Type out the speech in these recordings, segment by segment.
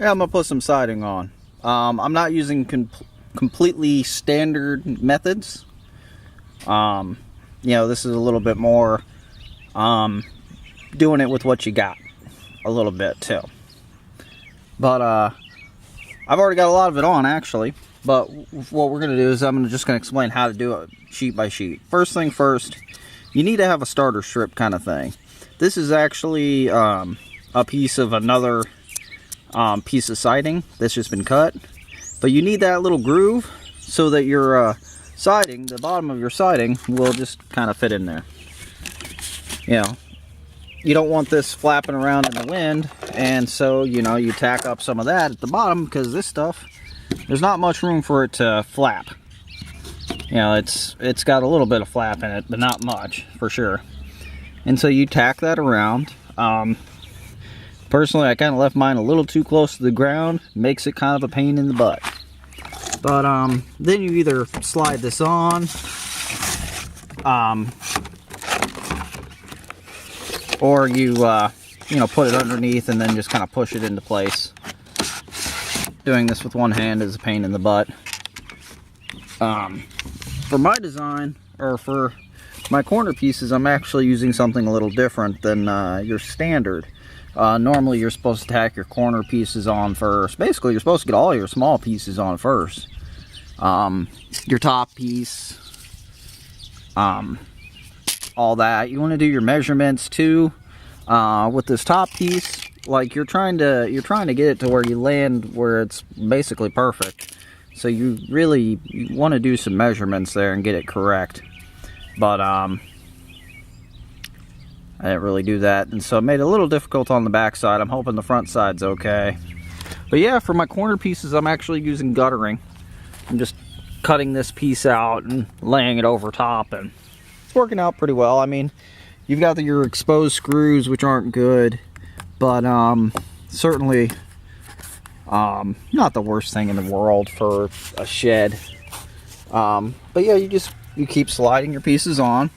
Yeah, I'm gonna put some siding on. I'm not using completely standard methods. You know, this is a little bit more doing it with what you got a little bit too. But I've already got a lot of it on actually. But what we're gonna do is I'm just gonna explain how to do it sheet by sheet. First thing first, you need to have a starter strip kind of thing. This is actually a piece of another piece of siding that's just been cut. But you need that little groove so that your siding, the bottom of your siding, will just kind of fit in there. You know, you don't want this flapping around in the wind, and so, you know, you tack up some of that at the bottom, because this stuff, there's not much room for it to flap. You know, it's got a little bit of flap in it, but not much, for sure. And so you tack that around. Personally, I kind of left mine a little too close to the ground. Makes it kind of a pain in the butt. But then you either slide this on, or you you know, put it underneath and then just kind of push it into place. Doing this with one hand is a pain in the butt. For my design, or for my corner pieces, I'm actually using something a little different than your standard. Normally you're supposed to tack your corner pieces on first. Basically, you're supposed to get all your small pieces on first. Your top piece, all that. You want to do your measurements too. With this top piece, like you're trying to get it to where you land where it's basically perfect. So you want to do some measurements there and get it correct. But I didn't really do that, and so it made it a little difficult on the back side. I'm hoping the front side's okay. But yeah, for my corner pieces, I'm actually using guttering. I'm just cutting this piece out and laying it over top, and it's working out pretty well. I mean, you've got your exposed screws, which aren't good, but certainly not the worst thing in the world for a shed. But yeah, you keep sliding your pieces on.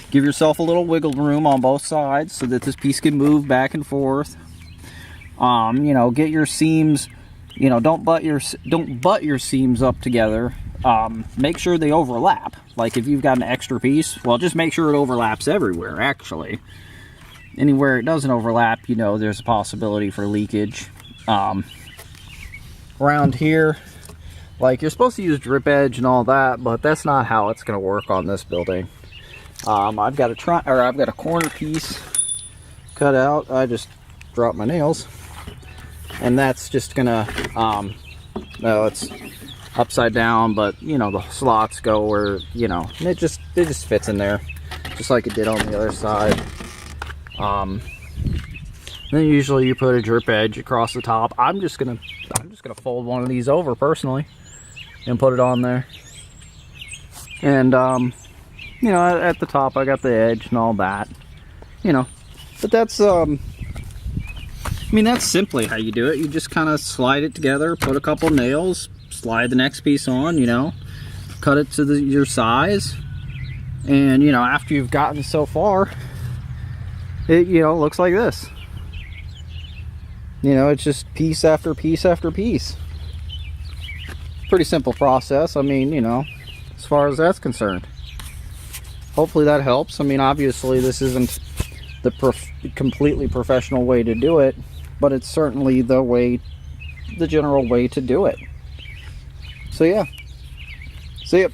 Give yourself a little wiggle room on both sides so that this piece can move back and forth. You know, get your seams, you know, don't butt your seams up together. Make sure they overlap. Like if you've got an extra piece, well, just make sure it overlaps everywhere, actually. Anywhere it doesn't overlap, you know, there's a possibility for leakage. Around here, like, you're supposed to use drip edge and all that, but that's not how it's going to work on this building. I've got a corner piece cut out. I just dropped my nails, and that's just gonna no, it's upside down, but you know, the slots go where, you know, and it just fits in there just like it did on the other side. Then usually you put a drip edge across the top. I'm just gonna fold one of these over personally and put it on there. And you know, at the top I got the edge and all that, you know. But that's I mean, that's simply how you do it. You just kind of slide it together, put a couple nails, slide the next piece on, you know, cut it to your size, and you know, after you've gotten so far, it, you know, looks like this. You know, it's just piece after piece after piece. Pretty simple process. I mean, you know, as far as that's concerned. Hopefully that helps. I mean, obviously this isn't the completely professional way to do it, but it's certainly the general way to do it. So yeah, see ya.